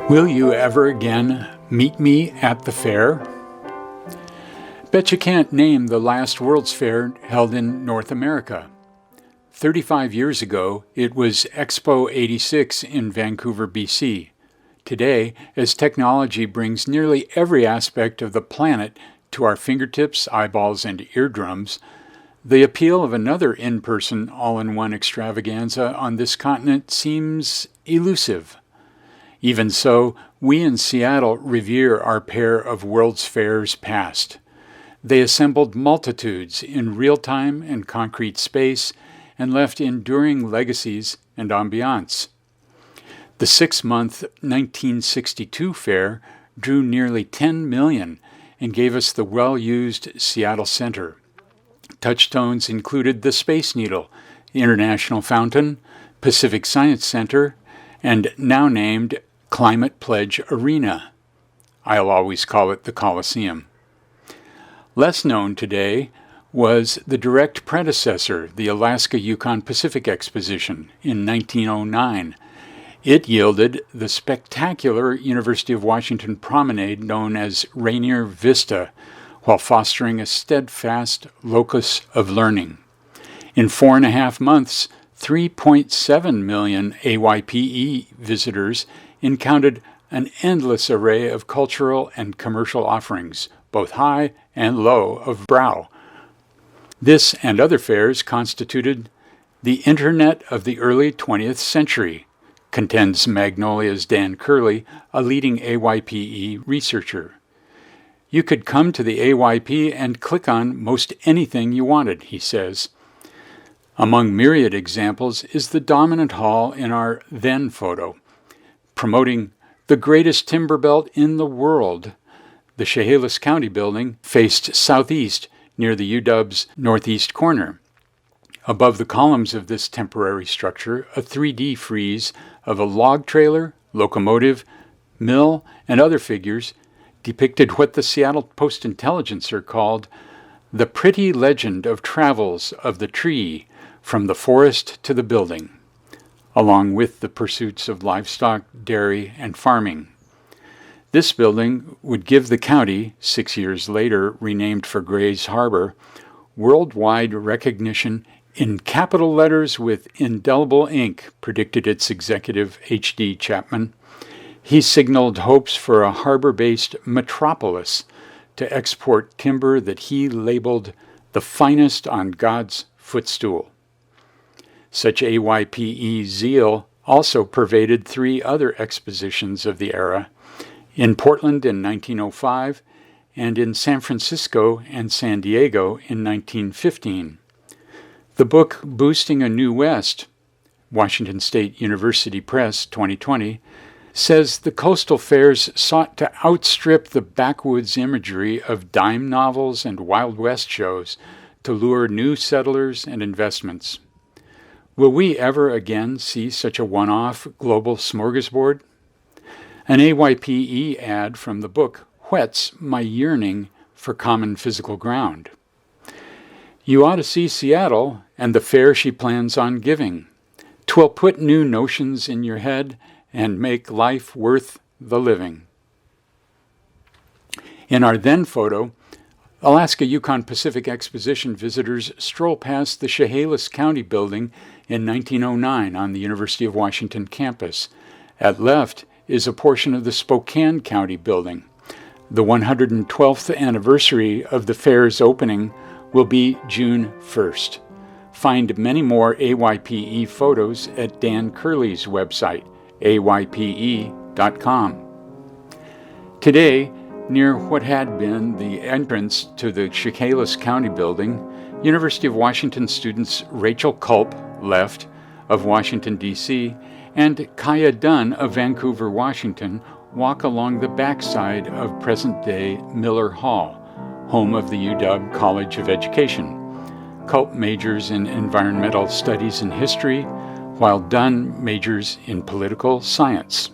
Will you ever again meet me at the fair? Bet you can't name the last World's Fair held in North America. 35 years ago, it was Expo 86 in Vancouver, BC. Today, as technology brings nearly every aspect of the planet to our fingertips, eyeballs, and eardrums, the appeal of another in-person, all-in-one extravaganza on this continent seems elusive. Even so, we in Seattle revere our pair of World's Fairs past. They assembled multitudes in real-time and concrete space and left enduring legacies and ambiance. The 6-month 1962 fair drew nearly 10 million and gave us the well-used Seattle Center. Touchstones included the Space Needle, the International Fountain, Pacific Science Center, and now named Climate Pledge Arena. I'll always call it the Coliseum. Less known today was the direct predecessor, the Alaska-Yukon-Pacific Exposition in 1909. It yielded the spectacular University of Washington promenade known as Rainier Vista, while fostering a steadfast locus of learning. In 4.5 months, 3.7 million AYPE visitors encountered an endless array of cultural and commercial offerings, both high and low of brow. This and other fairs constituted the Internet of the early 20th century, contends Magnolia's Dan Curley, a leading AYPE researcher. You could come to the AYP and click on most anything you wanted, he says. Among myriad examples is the dominant hall in our then photo, promoting the greatest timber belt in the world. The Chehalis County building faced southeast near the UW's northeast corner. Above the columns of this temporary structure, a 3D frieze of a log trailer, locomotive, mill, and other figures depicted what the Seattle Post-Intelligencer called the pretty legend of travels of the tree from the forest to the building, along with the pursuits of livestock, dairy, and farming. This building would give the county, 6 years later renamed for Grays Harbor, worldwide recognition in capital letters with indelible ink, predicted its executive H.D. Chapman. He signaled hopes for a harbor-based metropolis to export timber that he labeled the finest on God's footstool. Such AYPE zeal also pervaded 3 other expositions of the era, in Portland in 1905 and in San Francisco and San Diego in 1915. The book Boosting a New West, Washington State University Press, 2020, says the coastal fairs sought to outstrip the backwoods imagery of dime novels and Wild West shows to lure new settlers and investments. Will we ever again see such a one-off global smorgasbord? An AYPE ad from the book whets my yearning for common physical ground. You ought to see Seattle and the fair she plans on giving. 'Twill put new notions in your head and make life worth the living. In our then photo, Alaska-Yukon-Pacific Exposition visitors stroll past the Chehalis County building in 1909 on the University of Washington campus. At left is a portion of the Spokane County building. The 112th anniversary of the fair's opening will be June 1st. Find many more AYPE photos at Dan Curley's website, aype.com. Today, near what had been the entrance to the Chehalis County building, University of Washington students Rachel Culp, left, of Washington, D.C., and Kaya Dunn of Vancouver, Washington, walk along the backside of present-day Miller Hall, home of the UW College of Education. Culp majors in environmental studies and history, while Dunn majors in political science.